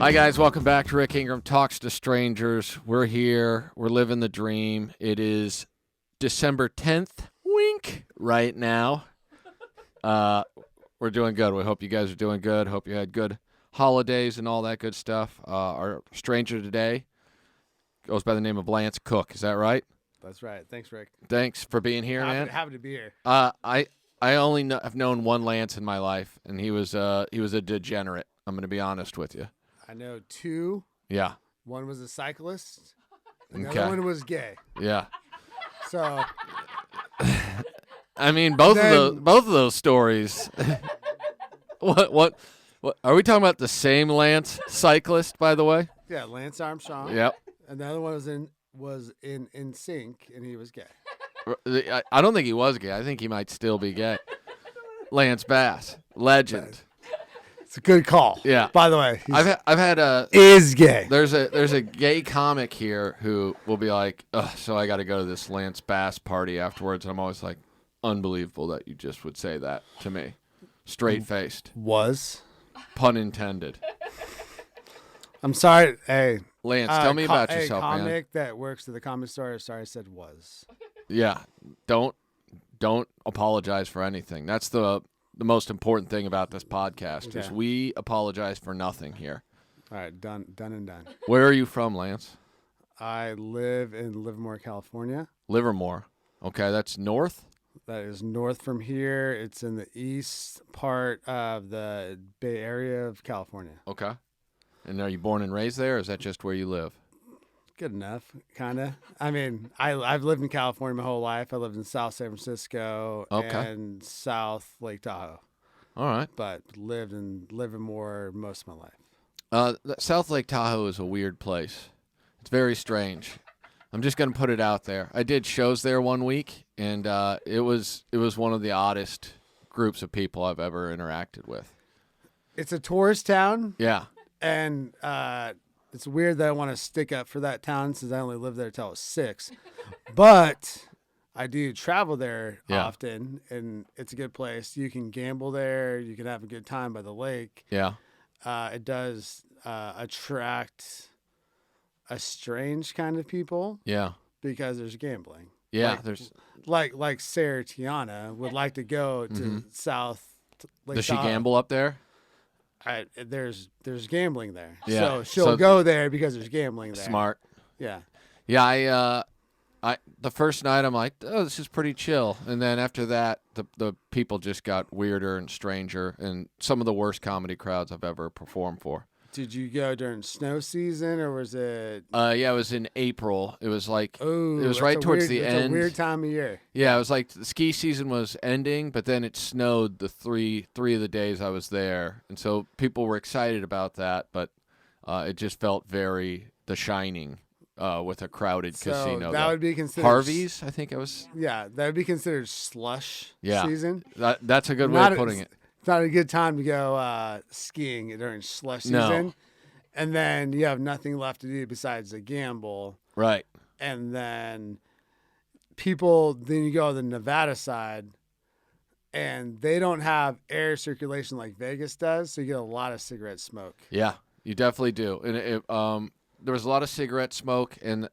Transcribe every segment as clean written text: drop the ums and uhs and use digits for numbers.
Hi, guys. Welcome back to Rick Ingraham Talks to Strangers. We're here. We're living the dream. It is December 10th. Wink. Right now. We're doing good. We hope you guys are doing good. Hope you had good holidays and all that good stuff. Our stranger today goes by the name of Lance Cook. Is that right? That's right. Thanks, Rick. Thanks for being here, man. Happy to be here. I only have known one Lance in my life, and he was a degenerate. I'm going to be honest with you. I know two. Yeah. One was a cyclist. The Okay. other one was gay. Yeah. So I mean, both of those stories. What are we talking about? The same Lance cyclist, by the way? yeah, Lance Armstrong. Yep. And the other one was in sync, and he was gay. I don't think he was gay. I think he might still be gay. Lance Bass, legend. It's a good call. Yeah. By the way, I've had a is gay. There's a gay comic here who will be like, ugh, so I got to go to this Lance Bass party afterwards. And I'm always like, unbelievable that you just would say that to me. Straight faced. Was. Pun intended. I'm sorry. Hey. Lance, tell me about yourself, man. A comic that works at the comedy store. Sorry, I said was. Yeah. Don't apologize for anything. That's the most important thing about this podcast is we apologize for nothing here. All right, done and done. Where are you from, Lance? I live in Livermore, California. Livermore. Okay, that's north? That is north from here. It's in the east part of the Bay Area of California. Okay. And are you born and raised there, or is that just where you live? Good enough, kind of. I mean, I've lived in California my whole life. I lived in South San Francisco and South Lake Tahoe. All right. But lived in Livermore most of my life. South Lake Tahoe is a weird place. It's very strange. I'm just going to put it out there. I did shows there one week, and it was one of the oddest groups of people I've ever interacted with. It's a tourist town. Yeah. And it's weird that I want to stick up for that town since I only lived there till I was 6. But I do travel there often, and it's a good place. You can gamble there. You can have a good time by the lake. Yeah. It does attract a strange kind of people. Yeah. Because there's gambling. Yeah. Like Sarah Tiana would like to go to South Lake Does she Tahoe. gamble up there? There's gambling there. Yeah. So she'll go there because there's gambling there. Smart. Yeah. Yeah, I the first night I'm like, oh, this is pretty chill. And then after that, the people just got weirder and stranger, and some of the worst comedy crowds I've ever performed for. Did you go during snow season, or was it? Yeah, it was in April. It was like it was that's right towards the It's end. a weird time of year. Yeah, it was like the ski season was ending, but then it snowed the three of the days I was there, and so people were excited about that. But it just felt very The Shining with a crowded casino. That would be considered Harvey's. I think it was. Yeah, that would be considered slush season. That's a good way of putting it. It's not a good time to go skiing during slush season. No. And then you have nothing left to do besides to gamble. Right. And then you go to the Nevada side, and they don't have air circulation like Vegas does, so you get a lot of cigarette smoke. Yeah, you definitely do. And there was a lot of cigarette smoke, and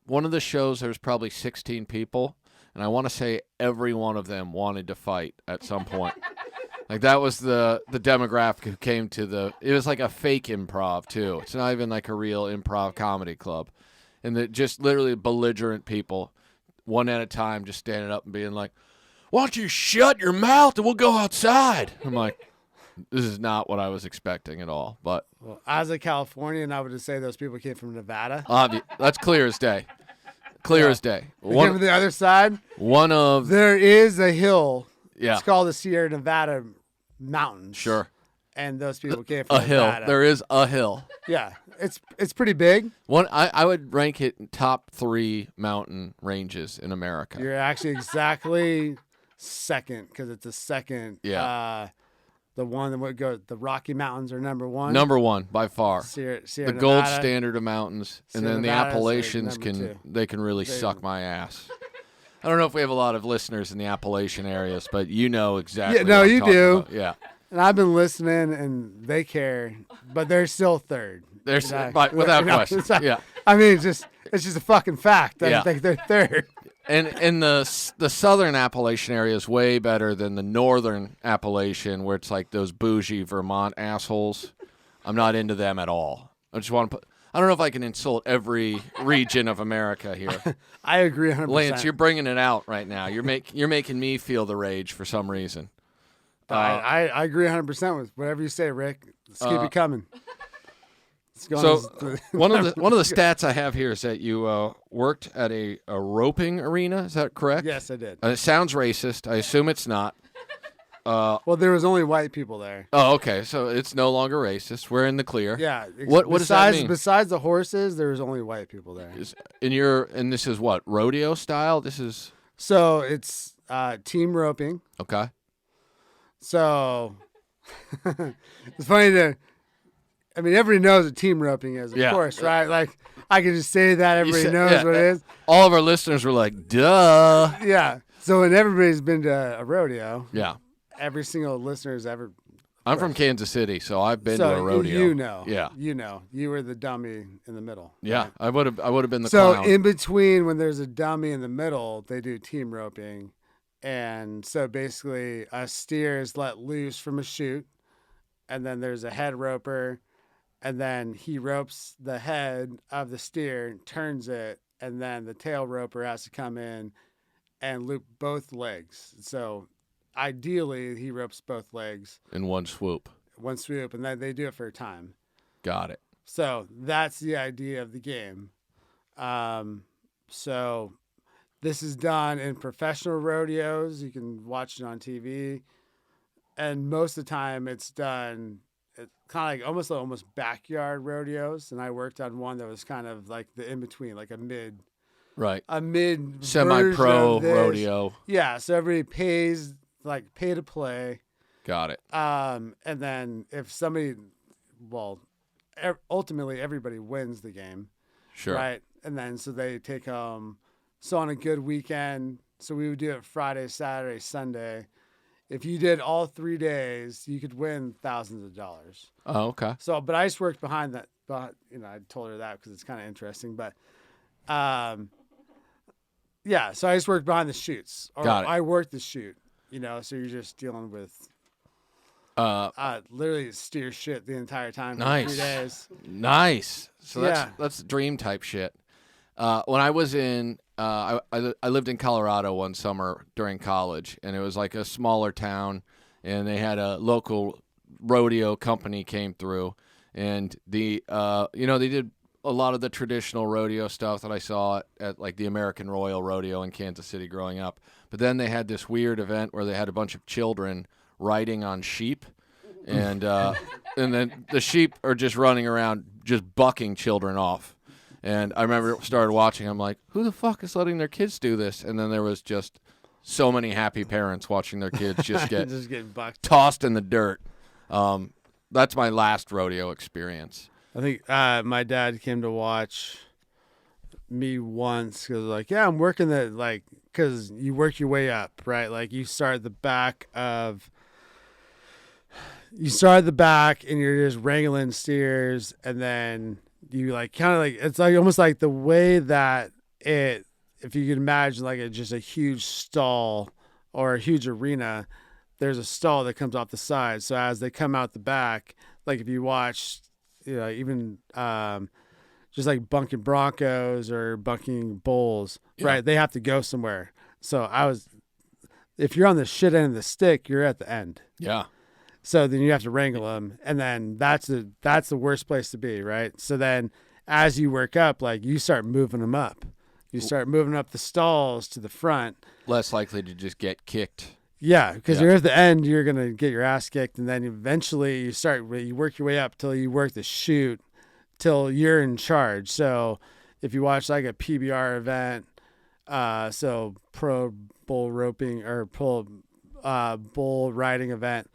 one of the shows there was probably 16 people, and I want to say every one of them wanted to fight at some point. Like, that was the demographic who came to it was like a fake improv, too. It's not even like a real improv comedy club. And just literally belligerent people, one at a time, just standing up and being like, why don't you shut your mouth and we'll go outside? I'm like, this is not what I was expecting at all. But well, as a Californian, I would just say those people came from Nevada. That's clear as day. Clear as day. They came from the other side. There is a hill. Yeah. It's called the Sierra Nevada Mountains. Sure. And those people came from a hill. Nevada. There is a hill. Yeah. It's pretty big. I would rank it in top 3 mountain ranges in America. You're actually exactly second, because it's the second. Yeah. The one that would go, the Rocky Mountains are number 1. Number 1 by far. Sierra the Nevada, gold standard of mountains, and Sierra then the Nevada's Appalachians number 2. they can really suck my ass. I don't know if we have a lot of listeners in the Appalachian areas, but you know exactly. Yeah, no, what I'm you talking do. about. Yeah. And I've been listening, and they care, but they're still third. There's You know, without you know, question. it's not- Yeah. I mean, it's just a fucking fact. I Yeah. think they're third. And the southern Appalachian area is way better than the northern Appalachian, where it's like those bougie Vermont assholes. I'm not into them at all. I just want to put. I don't know if I can insult every region of America here. I agree 100%. Lance, you're bringing it out right now. You're making me feel the rage for some reason. I agree 100% with whatever you say, Rick. Let's keep it coming. So one of the stats I have here is that you worked at a roping arena. Is that correct? Yes, I did. It sounds racist. I assume it's not. Well, there was only white people there. Oh, okay. So it's no longer racist. We're in the clear. Yeah. What does that mean? Besides the horses, there was only white people there. And this is what, rodeo style? This is So it's team roping. okay. So it's funny I mean, everybody knows what team roping is, of course, right? Like, I can just say that. Everybody knows what it is. All of our listeners were like, duh. Yeah. So when everybody's been to a rodeo, Yeah. every single listener's ever. I'm from Kansas City, so I've been to a rodeo. You know. Yeah. You know. You were the dummy in the middle. Yeah. Right? I would have been the So clown. in between, when there's a dummy in the middle, they do team roping. And so basically, a steer is let loose from a chute, and then there's a head roper, and then he ropes the head of the steer, turns it, and then the tail roper has to come in and loop both legs. So ideally, he ropes both legs in one swoop. one swoop, and then they do it for a time. Got it. So that's the idea of the game. So this is done in professional rodeos. You can watch it on TV. And most of the time it's done kind of like almost backyard rodeos. And I worked on one that was kind of like the in-between, like a mid semi-pro rodeo. Yeah, so everybody pays, like pay to play. Got it. And then if somebody, ultimately everybody wins the game. Sure. Right. And then so they take so on a good weekend, so we would do it Friday, Saturday, Sunday. If you did all 3 days, you could win thousands of dollars. Oh, okay. So, but I just worked behind that. But I told her that because it's kind of interesting. But, yeah. So I just worked behind the chutes. Got it. I worked the chute. So you're just dealing with literally steer shit the entire time for Nice. 3 days. Nice. So Yeah. that's dream type shit. When I was in, I lived in Colorado one summer during college, and it was like a smaller town, and they had a local rodeo company came through, and they did a lot of the traditional rodeo stuff that I saw at like the American Royal Rodeo in Kansas City growing up. But then they had this weird event where they had a bunch of children riding on sheep, and then the sheep are just running around, just bucking children off. And I remember started watching. I'm like, who the fuck is letting their kids do this? And then there was just so many happy parents watching their kids just get bucked. tossed in the dirt. That's my last rodeo experience. I think my dad came to watch me once because like, yeah, I'm working because you work your way up, right? Like you start at the back and you're just wrangling steers, and then you like kind of like, it's like almost like the way that if you could imagine like just a huge stall or a huge arena, there's a stall that comes off the side. So as they come out the back, like if you watch, even just like bunking Broncos or bunking bulls, right? They have to go somewhere. So if you're on the shit end of the stick, you're at the end. Yeah. So then you have to wrangle them, and then that's the worst place to be, right? So then as you work up, like you start moving them up. You start moving up the stalls to the front. Less likely to just get kicked. Yeah, because you're at the end, you're going to get your ass kicked, and then eventually you work your way up till you work the chute till you're in charge. So if you watch like a PBR event, so pro bull roping or bull riding event,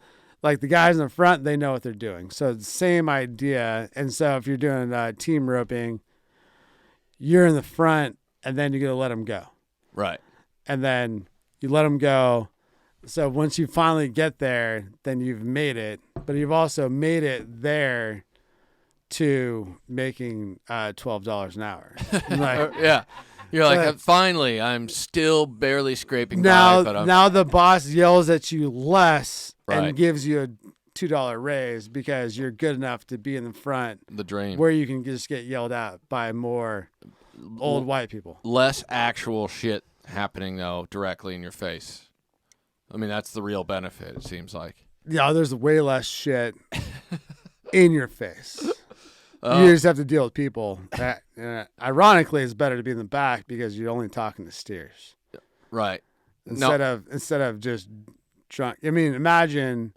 like the guys in the front, they know what they're doing. So it's the same idea. And so if you're doing team roping, you're in the front, and then you're going to let them go. Right. And then you let them go. So once you finally get there, then you've made it. But you've also made it there to making $12 an hour. Like, yeah. You're like, But- finally, I'm still barely scraping now, by, but I'm now the boss yells at you less Right. and gives you a $2 raise because you're good enough to be in the front the dream. where you can just get yelled at by more old white people. Less actual shit happening, though, directly in your face. I mean, that's the real benefit, it seems like. Yeah, there's way less shit in your face. Oh. You just have to deal with people. That, ironically, it's better to be in the back because you're only talking to steers Right. instead of just drunk. I mean, imagine,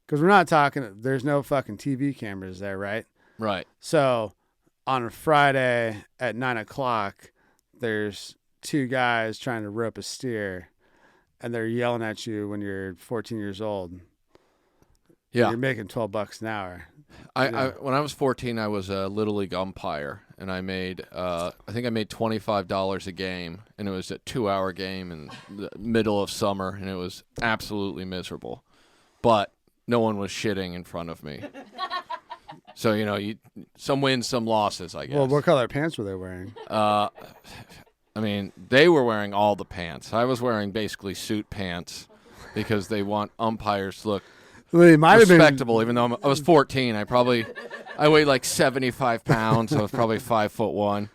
because we're not talking. There's no fucking TV cameras there, right? Right. So on a Friday at 9:00, there's two guys trying to rope a steer, and they're yelling at you when you're 14 years old. Yeah. You're making $12 an hour. I when I was 14, I was a Little League umpire, and I made I think I made $25 a game, and it was a 2-hour game in the middle of summer, and it was absolutely miserable. But no one was shitting in front of me. So, some wins, some losses, I guess. Well, what color pants were they wearing? I mean, they were wearing all the pants. I was wearing basically suit pants because they want umpires to look They might have been. respectable, even though I was 14. I weighed like 75 pounds. I was probably 5'1",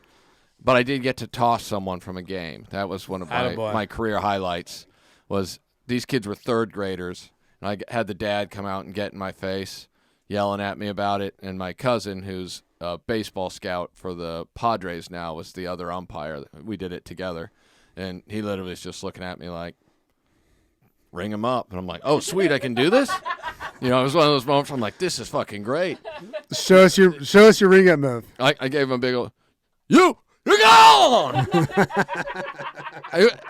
but I did get to toss someone from a game. That was one of Attaboy. my career highlights. Was these kids were third graders, and I had the dad come out and get in my face, yelling at me about it, and my cousin, who's a baseball scout for the Padres now, was the other umpire. We did it together, and he literally was just looking at me like, ring him up. And I'm like, oh, sweet, I can do this? It was one of those moments where I'm like, this is fucking great. Show us your ring up move. I gave him a big old, you're gone!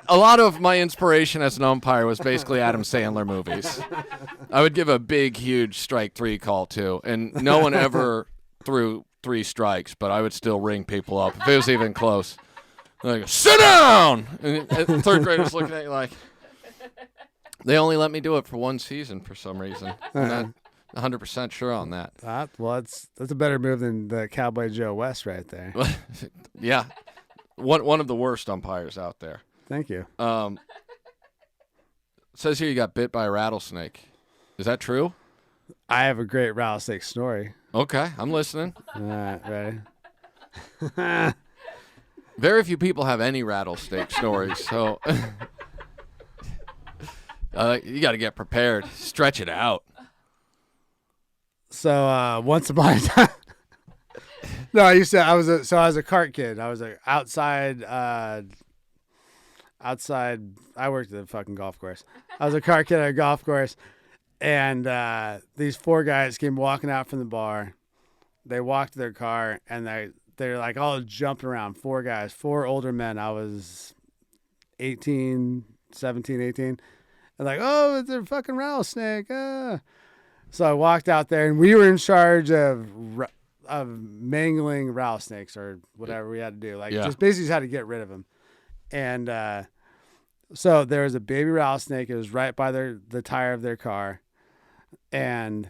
A lot of my inspiration as an umpire was basically Adam Sandler movies. I would give a big, huge strike 3 call, too. And no one ever threw 3 strikes, but I would still ring people up if it was even close. Like, sit down! And third graders looking at you like, they only let me do it for one season for some reason. I'm not 100% sure on that. That's a better move than the Cowboy Joe West right there. Yeah. One of the worst umpires out there. Thank you. Says here you got bit by a rattlesnake. Is that true? I have a great rattlesnake story. Okay, I'm listening. All right, ready? Very few people have any rattlesnake stories, so you got to get prepared. Stretch it out. So once upon a time, no, I was a cart kid. I was outside. I worked at a fucking golf course. I was a cart kid at a golf course, and these 4 guys came walking out from the bar. They walked to their car, and they're like all jumping around. 4 guys, 4 older men. I was 17, 18. And like, oh, it's a fucking rattlesnake. So I walked out there, and we were in charge of mangling rattlesnakes or whatever we had to do. Like, just basically just had to get rid of them. And so there was a baby rattlesnake. It was right by the tire of their car. And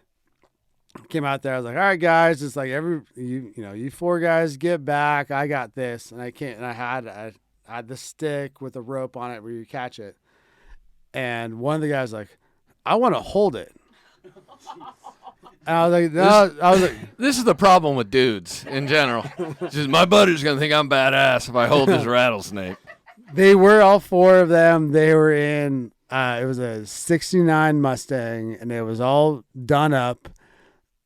came out there. I was like, all right, guys, it's like you 4 guys get back. I got this. And I had the stick with a rope on it where you catch it. And one of the guys was like, I want to hold it. And I was like, no. This is the problem with dudes in general. Just my buddy's gonna think I'm badass if I hold this rattlesnake. They were all 4 of them. They were in. It was a '69 Mustang, and it was all done up.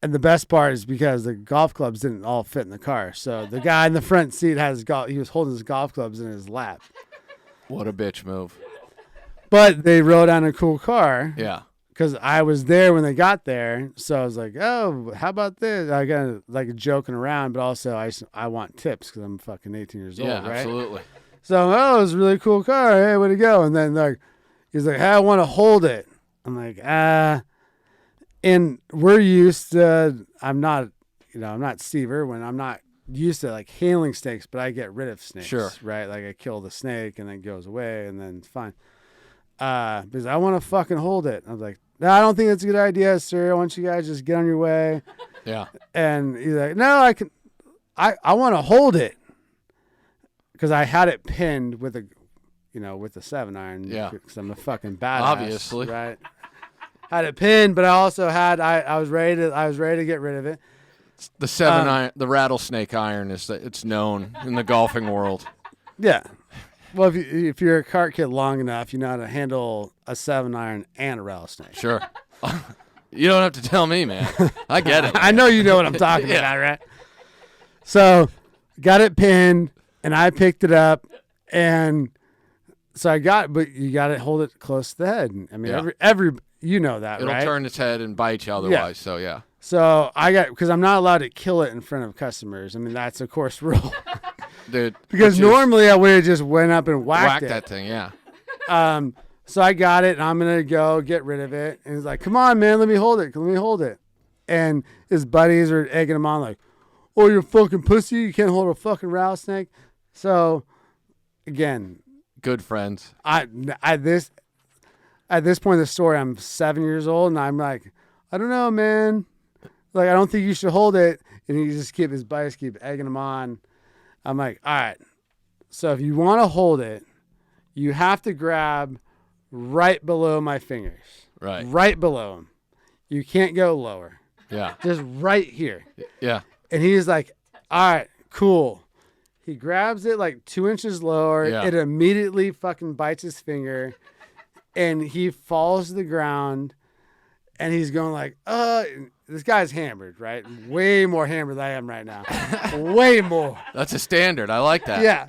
And the best part is because the golf clubs didn't all fit in the car. So the guy in the front seat he was holding his golf clubs in his lap. What a bitch move. But they rode on a cool car. Yeah. Because I was there when they got there. So I was like, oh, how about this? I got like joking around, but also I want tips because I'm fucking 18 years old, right? Absolutely. So, it was a really cool car. Hey, where'd it go? And then he's like, hey, I want to hold it. I'm like, and we're used to, I'm not Steve Irwin. I'm not used to like handling snakes, but I get rid of snakes. Sure. Right? Like I kill the snake and then it goes away and then it's fine. Because I want to fucking hold it. I was like, no, I don't think that's a good idea, sir. I want you guys just get on your way. Yeah. And he's like, no, I want to hold it. Because I had it pinned with a, with a 7-iron. Yeah. Because I'm a fucking badass. Obviously. Right. Had it pinned, but I also had, I was ready to get rid of it. The 7-iron, the rattlesnake iron it's known in the golfing world. Yeah. Well, if you're a cart kid long enough, you know how to handle a 7-iron and a rattlesnake. Sure. You don't have to tell me, man. I get it. I know you know what I'm talking about, right? So, got it pinned, and I picked it up, and so but you got to hold it close to the head. I mean, every you know that, It'll right? turn its head and bite you otherwise. So yeah. So because I'm not allowed to kill it in front of customers. I mean, that's a course rule. Dude. Because normally I would have just went up and whacked it. that thing, yeah. So I got it, and I'm gonna go get rid of it. And he's like, "Come on, man, let me hold it. Let me hold it." And his buddies are egging him on, like, "Oh, you're a fucking pussy. You can't hold a fucking rattlesnake." So, again, good friends. At this point in the story, I'm 7 years old, and I'm like, I don't know, man. Like, I don't think you should hold it. And his buddies keep egging him on. I'm like, all right. So if you want to hold it, you have to grab right below my fingers. Right. Right below them. You can't go lower. Yeah. Just right here. Yeah. And he's like, all right, cool. He grabs it like 2 inches lower. Yeah. It immediately fucking bites his finger. And he falls to the ground. And he's going like, this guy's hammered, right? Way more hammered than I am right now. Way more. That's a standard. I like that. Yeah.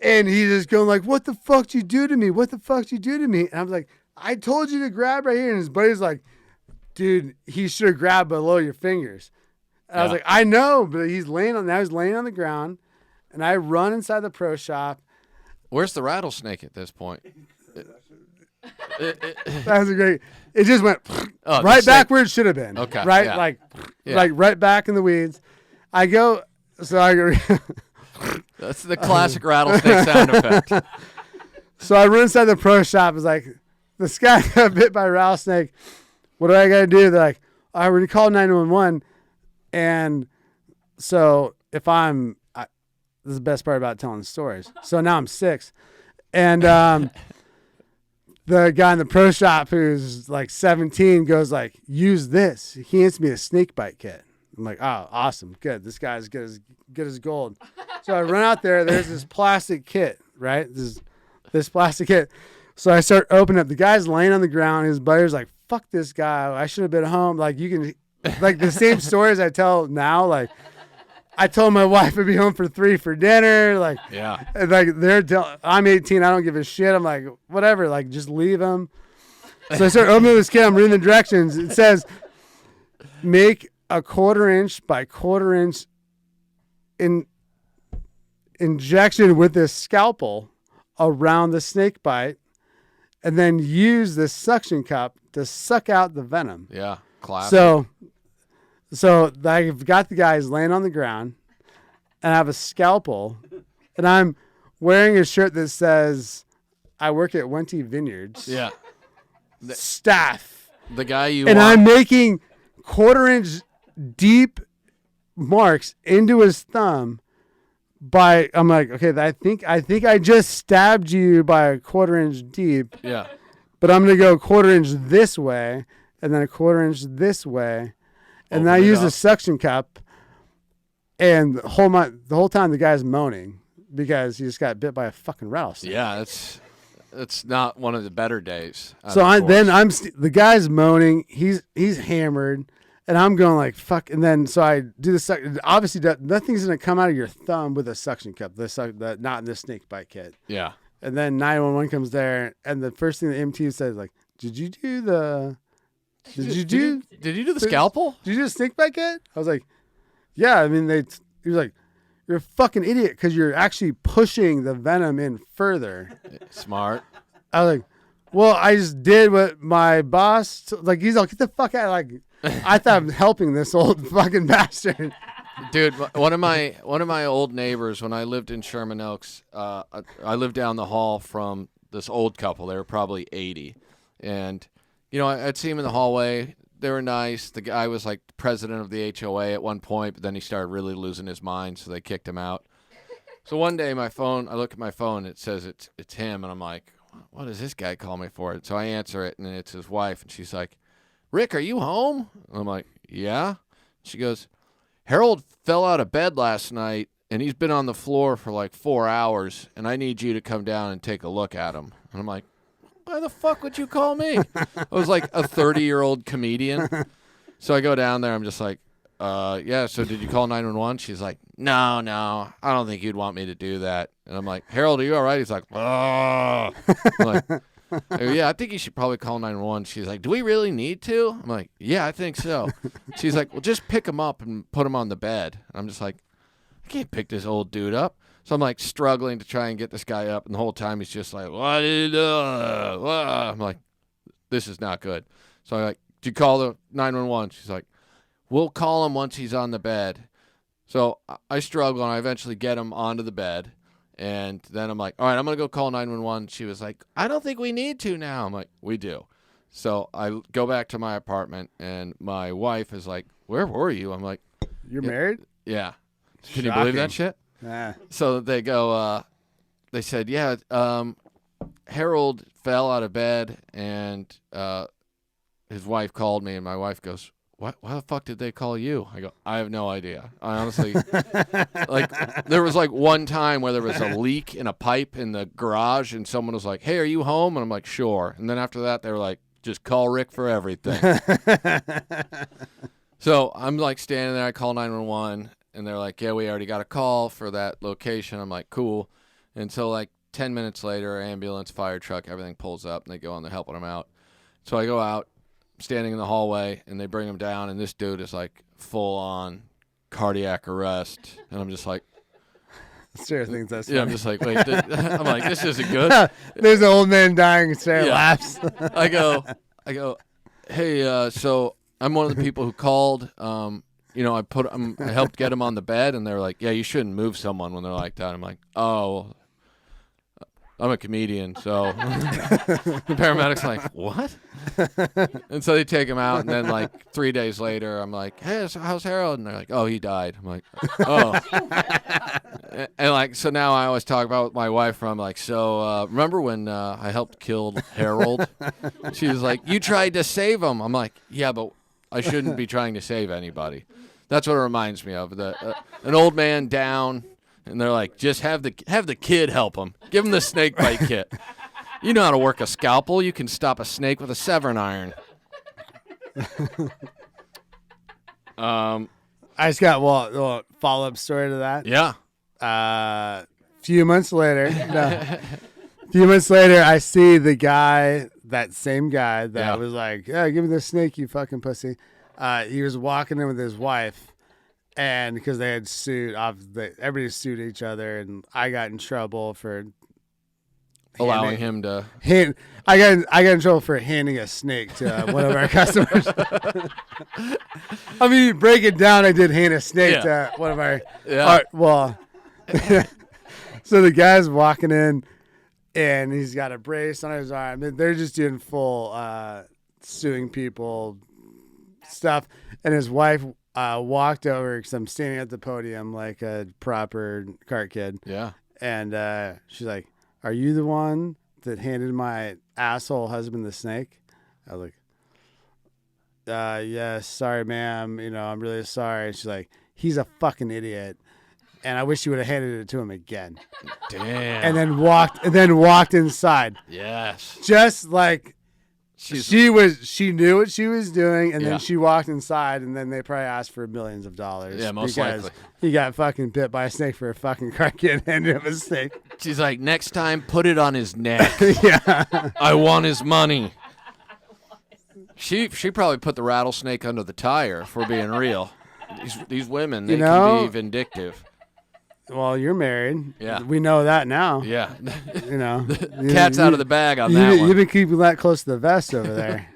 And he's just going like, what the fuck did you do to me? What the fuck did you do to me? And I was like, I told you to grab right here. And his buddy's like, dude, he should have grabbed below your fingers. And I was like, I know, but he's laying on the ground. And I run inside the pro shop. Where's the rattlesnake at this point? That was a great. It just went right back where it should have been. Okay. Right, yeah. like right back in the weeds. I go. That's the classic rattlesnake sound effect. So I run inside the pro shop. It's like, this guy got bit by a rattlesnake. What do I got to do? They're like, I already called 911. And so this is the best part about telling stories. So now I'm 6. And the guy in the pro shop who's like 17 goes like, use this. He hands me a snake bite kit. I'm like, oh, awesome. Good. This guy's good as gold. So I run out there. There's this plastic kit, right? This plastic kit. So I start opening up. The guy's laying on the ground. His buddy's like, fuck this guy. I should have been home. Like, you can, like the same stories I tell now, like, I told my wife I'd be home for 3 for dinner. Like, yeah. Like I'm 18. I don't give a shit. I'm like, whatever. Like, just leave him. So I start opening this kit. I'm reading the directions. It says, make a 1/4 inch by 1/4 inch injection with this scalpel around the snake bite, and then use this suction cup to suck out the venom. Yeah. Classic. So I've got the guys laying on the ground, and I have a scalpel, and I'm wearing a shirt that says, I work at Wente Vineyards. Yeah. Staff. The guy you And are. I'm making 1/4 inch deep marks into his thumb I'm like, okay, I think I just stabbed you by a 1/4 inch deep. Yeah. But I'm going to go 1/4 inch this way, and then a 1/4 inch this way. And then I use a suction cup, and the whole time the guy's moaning because he just got bit by a fucking rattlesnake. Yeah, it's not one of the better days. So the guy's moaning. He's hammered, and I'm going like fuck. And then so I do the suction. Obviously, nothing's gonna come out of your thumb with a suction cup. Not in this snake bite kit. Yeah. And then 911 comes there, and the first thing the MT says like, Did you do the scalpel? Did you do the snake bite kit? I was like, yeah. I mean, he was like, you're a fucking idiot because you're actually pushing the venom in further. Smart. I was like, well, I just did what my boss, like, he's like, get the fuck out. Like, I thought I was helping this old fucking bastard. Dude, one of my old neighbors when I lived in Sherman Oaks, I lived down the hall from this old couple. They were probably 80. And, I'd see him in the hallway they were nice. The guy was like president of the HOA at one point, but then he started really losing his mind, so they kicked him out. So one day, I look at my phone, it says it's him, and I'm like, what does this guy call me for? So I answer it, and it's his wife, and she's like, Rick, are you home? And I'm like, yeah. She goes, Harold fell out of bed last night, and he's been on the floor for like 4 hours, and I need you to come down and take a look at him. And I'm like, why the fuck would you call me? I was like a 30-year-old comedian. So I go down there. I'm just like, yeah, so did you call 911? She's like, no, I don't think you'd want me to do that. And I'm like, Harold, are you all right? He's like, oh. I'm like, yeah, I think you should probably call 911. She's like, do we really need to? I'm like, yeah, I think so. She's like, well, just pick him up and put him on the bed. And I'm just like, I can't pick this old dude up. So I'm like struggling to try and get this guy up, and the whole time he's just like, what is I'm like, this is not good. So I'm like, did you call the 911? She's like, we'll call him once he's on the bed. So I struggle, and I eventually get him onto the bed, and then I'm like, all right, I'm going to go call 911. She was like, I don't think we need to now. I'm like, we do. So I go back to my apartment, and my wife is like, where were you? I'm like, You're married? Yeah. Can you believe that shit? Yeah. So they go, they said, yeah, Harold fell out of bed, and his wife called me, and my wife goes, why the fuck did they call you? I go, I have no idea. I honestly, like, there was like one time where there was a leak in a pipe in the garage, and someone was like, hey, are you home? And I'm like, sure. And then after that, they were like, just call Rick for everything. So I'm like standing there, I call 911. And they're like, yeah, we already got a call for that location. I'm like, cool. And so like 10 minutes later, ambulance, fire truck, everything pulls up, and they go and they're helping him out. So I go out, standing in the hallway, and they bring him down, and this dude is like full on cardiac arrest. And I'm just like, Sarah thinks that's yeah, funny. I'm just like, wait, I'm like, this isn't good. There's an old man dying, and Sarah laughs. I go, hey, so I'm one of the people who called. You know, I helped get him on the bed, and they're like, yeah, you shouldn't move someone when they're like that. I'm like, oh, I'm a comedian, so the paramedic's like, what? And so they take him out, and then like 3 days later, I'm like, hey, so how's Harold? And they're like, oh, he died. I'm like, oh. And like, so now I always talk about with my wife, I'm like, so remember when I helped kill Harold? She was like, you tried to save him. I'm like, yeah, but I shouldn't be trying to save anybody. That's what it reminds me of. An old man down, and they're like, just have the kid help him. Give him the snake bite kit. You know how to work a scalpel. You can stop a snake with a severing iron. I just got a follow-up story to that. Yeah. Few months later, I see the guy, that same guy that was like, yeah, give me the snake, you fucking pussy. He was walking in with his wife, and because they had sued, everybody sued each other, and I got in trouble for allowing him to. I got in trouble for handing a snake to one of our customers. I mean, break it down. I did hand a snake to one of our. Yeah. So the guy's walking in, and he's got a brace on his arm. They're just doing full suing people stuff, and his wife walked over because I'm standing at the podium like a proper cart kid. Yeah. And she's like, are you the one that handed my asshole husband the snake? I was like, yes, sorry, ma'am. You know, I'm really sorry. And she's like, he's a fucking idiot, and I wish you would have handed it to him again. Damn. And then walked inside. Yes. Just like she knew what she was doing, and then she walked inside, and then they probably asked for millions of dollars. Yeah, most likely. He got fucking bit by a snake for a fucking cart kid handed him a snake. She's like, next time, put it on his neck. Yeah. I want his money. She probably put the rattlesnake under the tire, if we're being real. These women, they can be vindictive. Well, you're married. Yeah. We know that now. Yeah. You know. The cat's out of the bag on that one. You've been keeping that close to the vest over there.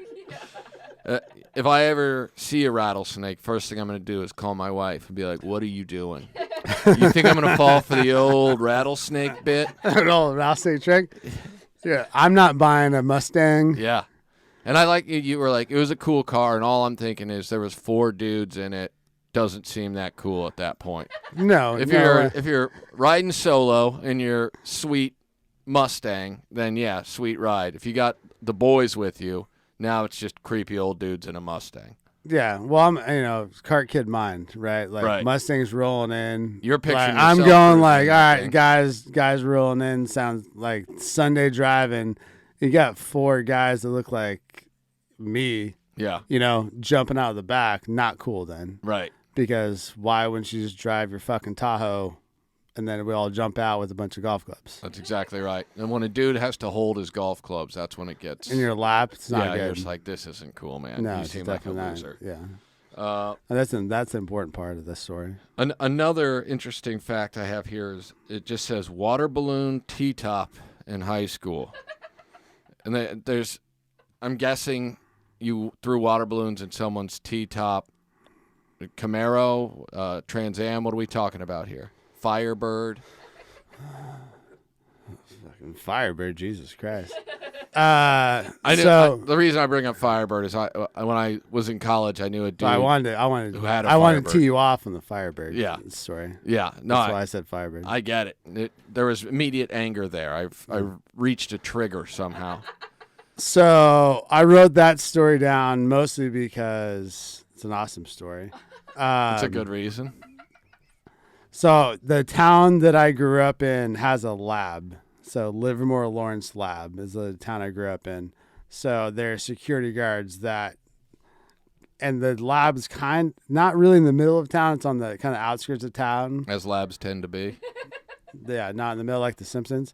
If I ever see a rattlesnake, first thing I'm going to do is call my wife and be like, what are you doing? You think I'm going to fall for the old rattlesnake bit? An old rattlesnake trick? Yeah. I'm not buying a Mustang. Yeah. And I like you were like, it was a cool car, and all I'm thinking is there was 4 dudes in it. Doesn't seem that cool at that point. No, If no. you're riding solo in your sweet Mustang, then yeah, sweet ride. If you got the boys with you, now it's just creepy old dudes in a Mustang. Yeah, well, I'm cart kid mind, right? Like Right. Mustang's rolling in. You're picturing I'm yourself going cruising like, in all that right, thing. guys rolling in. Sounds like Sunday driving. You got 4 guys that look like me, Yeah, jumping out of the back. Not cool then, right. because why wouldn't you just drive your fucking Tahoe, and then we all jump out with a bunch of golf clubs That's exactly right. And when a dude has to hold his golf clubs, that's when it gets. in your lap? It's not yeah, good. you're just like, this isn't cool, man. No, You it's seem like a definitely not. loser. Yeah. That's the important part of this story. Another interesting fact I have here is it just says water balloon T-top in high school. And I'm guessing you threw water balloons in someone's T-top. Camaro, Trans Am, what are we talking about here? Firebird? Fucking Firebird, Jesus Christ. The reason I bring up Firebird is when I was in college, I knew a dude I wanted who had a I wanted to Firebird. tee you off on the Firebird story. Yeah, no, That's why I said Firebird. I get it. There was immediate anger there. I reached a trigger somehow. So I wrote that story down mostly because it's an awesome story. It's a good reason. So the town that I grew up in has a lab. So Livermore Lawrence Lab is the town I grew up in. So there are security guards and the lab is not really in the middle of town. It's on the kind of outskirts of town. As labs tend to be. Yeah, not in the middle like The Simpsons.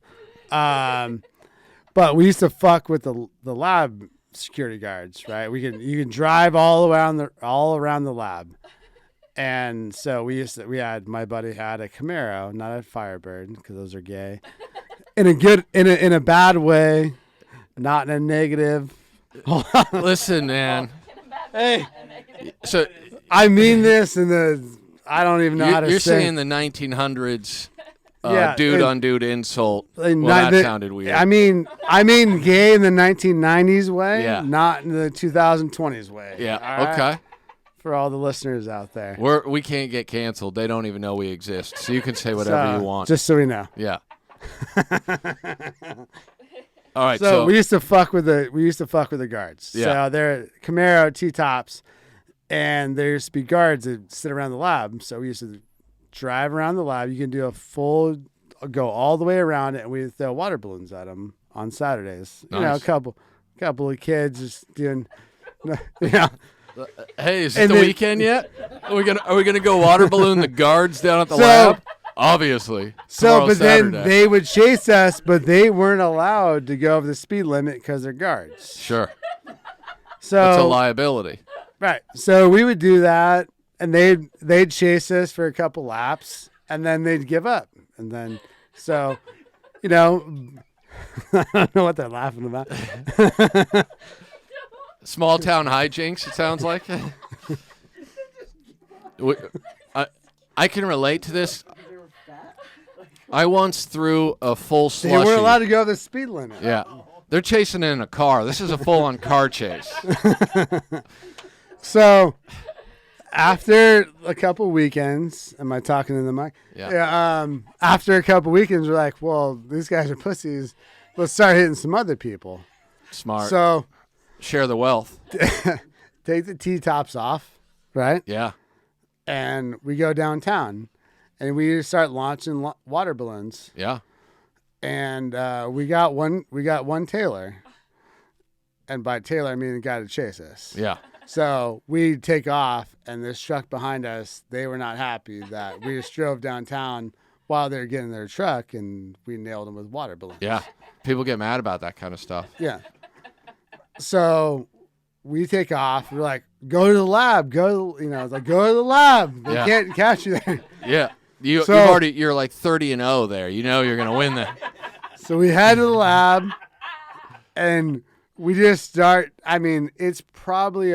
But we used to fuck with the lab security guards, right? You can drive all around the lab. And so my buddy had a Camaro, not a Firebird, because those are gay. In a bad way, not in a negative. Listen, man. Hey, So I mean this I don't even know how to you're say. saying the 1900s Yeah, dude on dude insult. Well, Not that sounded weird. I mean gay in the 1990s way, Yeah. not in the 2020s way. Yeah. All right? Okay. For all the listeners out there. We can't get canceled. They don't even know we exist. So you can say whatever you want. Just so we know. Yeah. All right. So we used to fuck with the guards. Yeah. So they're Camaro T-tops, and there used to be guards that sit around the lab. So we used to drive around the lab. You can do go all the way around it, and we throw water balloons at them on Saturdays. Nice. A couple of kids just doing, Hey, is it And the then- weekend yet? Are we gonna go water balloon the guards down at the So- lab? Obviously. So, Tomorrow's but then Saturday. they would chase us, but they weren't allowed to go over the speed limit because they're guards. Sure. So It's a liability. Right. So we would do that, and they'd chase us for a couple laps, and then they'd give up. And then, I don't know what they're laughing about. Small town hijinks, it sounds like. I can relate to this. I once threw a full They slushy. weren't allowed to go over the speed limit. Yeah. They're chasing in a car. This is a full-on car chase. So after a couple weekends, am I talking in the mic? Yeah. After a couple weekends, we're like, well, these guys are pussies. Let's start hitting some other people. Smart. So Share the wealth. take the T-tops off, right? Yeah. And we go downtown, and we start launching water balloons. Yeah. And we got one Taylor, and by Taylor I mean the guy to chase us. Yeah. So we take off, and this truck behind us, they were not happy that we just drove downtown while they were getting their truck, and we nailed them with water balloons. Yeah. People get mad about that kind of stuff. Yeah. So we take off. We're like, go to the lab. Go to the lab. They Yeah. can't catch you there. Yeah. You're like 30-0 there. You know you're gonna win that. So we head to the lab, and we just start. I mean, it's probably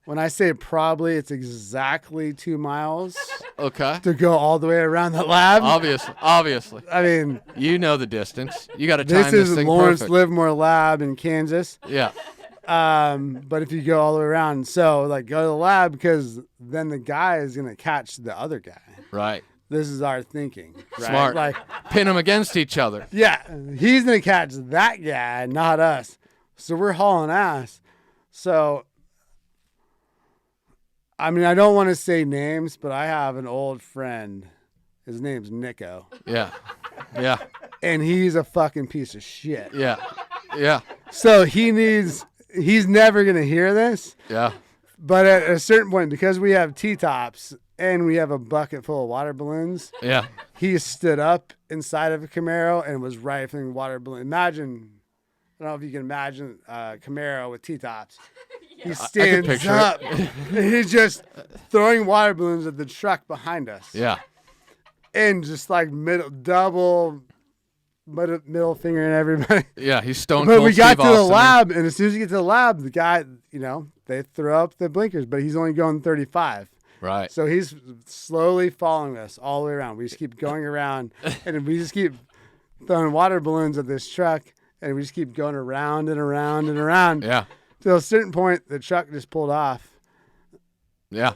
When I say probably, it's exactly 2 miles Okay. to go all the way around the lab. Obviously. I mean, You know the distance. You got to time this this is thing Lawrence perfect. Livermore Lab in Kansas. Yeah. But if you go all the way around, so like go to the lab because then the guy is going to catch the other guy. Right. This is our thinking. Right? Smart. Like, Pin them against each other. yeah, he's going to catch that guy, not us. So we're hauling ass. So, I mean, I don't want to say names, but I have an old friend. His name's Nico. Yeah. Yeah. And he's a fucking piece of shit. Yeah. Yeah. So he's never going to hear this. Yeah. But at a certain point, because we have T-tops and we have a bucket full of water balloons, Yeah. he stood up inside of a Camaro and was rifling water balloons. Imagine, I don't know if you can imagine a Camaro with T-tops. He stands picture up and he's just throwing water balloons at the truck behind us. Yeah. And just like middle finger and everybody. Yeah. He's stone But cold we got Steve to the Austin. lab, and as soon as you get to the lab, the guy, they throw up the blinkers, but he's only going 35. Right. So he's slowly following us all the way around. We just keep going around, and we just keep throwing water balloons at this truck, and we just keep going around and around and around. Yeah. To a certain point, the truck just pulled off. Yeah.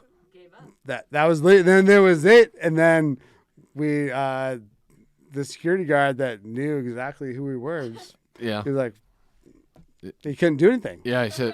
That was late. Then there was it, and then we, the security guard that knew exactly who we were, Yeah. he was like, he couldn't do anything. Yeah. He said,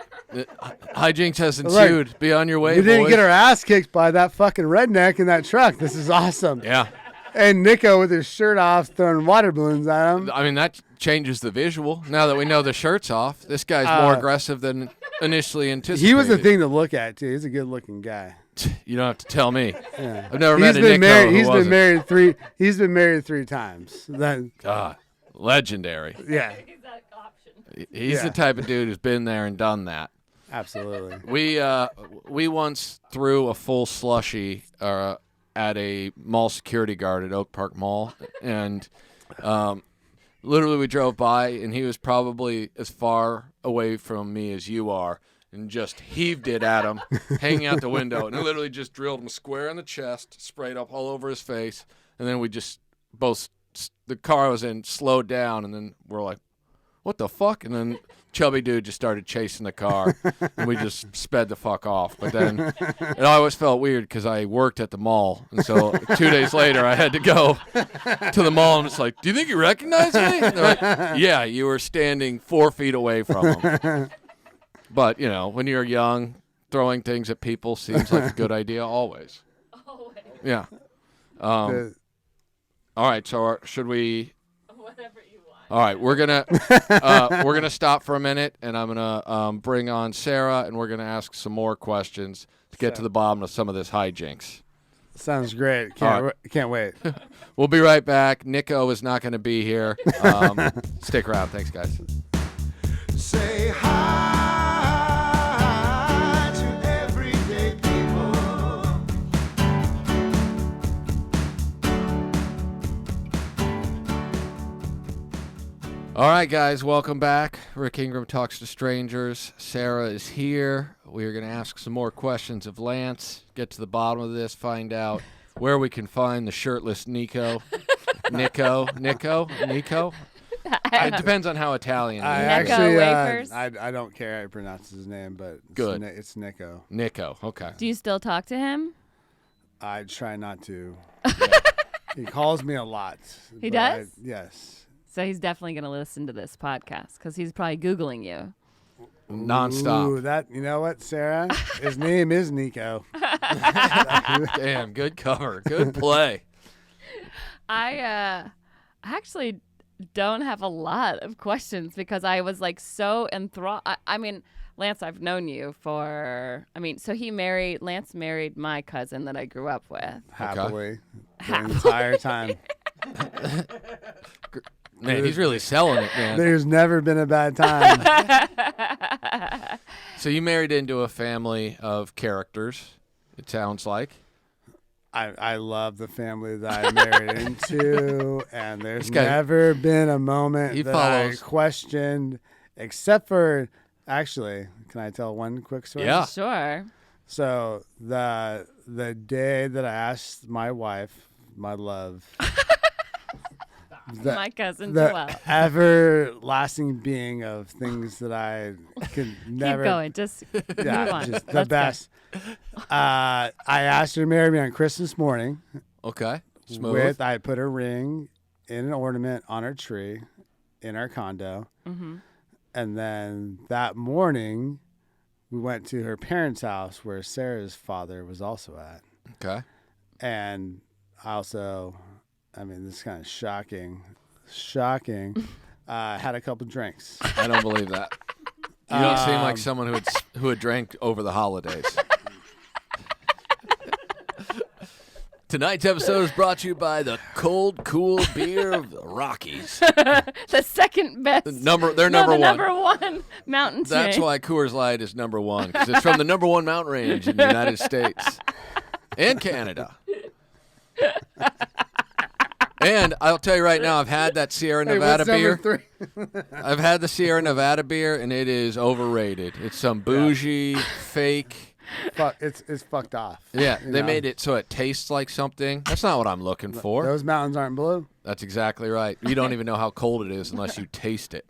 hijinks has Like, ensued. Be on your way, We didn't boys. get our ass kicked by that fucking redneck in that truck. This is awesome. Yeah. And Nico with his shirt off throwing water balloons at him. I mean, that changes the visual. Now that we know the shirt's off, this guy's more aggressive than initially anticipated. He was the thing to look at too. He's a good looking guy. You don't have to tell me. Yeah. I've never met a Nico married. who He's wasn't. been married three. He's been married 3 times. That, God, legendary. yeah, He's Yeah. the type of dude who's been there and done that. absolutely. We once threw a full slushie at a mall security guard at Oak Park Mall, and literally we drove by, and he was probably as far away from me as you are, and just heaved it at him, hanging out the window, and it literally just drilled him square in the chest, sprayed up all over his face, and then we just both, the car I was in slowed down, and then we're like, what the fuck? And then chubby dude just started chasing the car, and we just sped the fuck off. But then it always felt weird because I worked at the mall, and so 2 days later I had to go to the mall, and it's like, do you think you recognize me? And they're like, yeah, you were standing 4 feet away from him. But, when you're young, throwing things at people seems like a good idea always. Always. Yeah. All right, so should we... Whatever you want. All right, we're gonna stop for a minute, and I'm gonna bring on Sarah, and we're gonna ask some more questions to get to the bottom of some of this hijinks. Sounds great. All Can't wait. We'll be right back. Nico is not gonna be here. Stick around. Thanks, guys. Say hi to everyday people. All right, guys, welcome back. Rick Ingraham Talks to Strangers. Sarah is here. We are going to ask some more questions of Lance, get to the bottom of this, find out where we can find the shirtless Nico. Nico? It depends on how Italian I he is. actually, wafers? I don't care how you pronounce his name, but Good. It's Nico. Nico, okay. Do you still talk to him? I try not to. He calls me a lot. He but does? Yes. So he's definitely going to listen to this podcast because he's probably Googling you. Nonstop. Ooh, you know what, Sarah? His name is Nico. Damn, good cover. Good play. I actually don't have a lot of questions because I was like so enthralled. I mean, Lance, I've known you for, so Lance married my cousin that I grew up with. Happily. The entire time. Man, he's really selling it, man. There's never been a bad time. So you married into a family of characters, it sounds like. I love the family that I married into, and there's This guy- never been a moment He that follows. I questioned, except for, actually, can I tell one quick story? Yeah. Sure. So the day that I asked my wife, my love, My cousin Joelle. the everlasting being of things that I could never. Keep going. Just move on. Just the Let's go. best. I asked her to marry me on Christmas morning. Okay. Smooth. I put a ring in an ornament on our tree in our condo. Mm-hmm. And then that morning, we went to her parents' house where Sarah's father was also at. Okay. And also, I mean, this is kind of shocking. Had a couple drinks. I don't believe that. You don't seem like someone who had drank over the holidays. Tonight's episode is brought to you by the cold, cool beer of the Rockies. The second best. They're No, number the one. number one mountain chain. That's why Coors Light is number one, because it's from the number one mountain range in the United States and Canada. And I'll tell you right now, I've had that Sierra Nevada what's number beer. 3? I've had the Sierra Nevada beer, and it is overrated. It's some bougie, fake. It's fucked off. Yeah, you they know? made it so it tastes like something. That's not what I'm looking for. Those mountains aren't blue. That's exactly right. You don't even know how cold it is unless you taste it.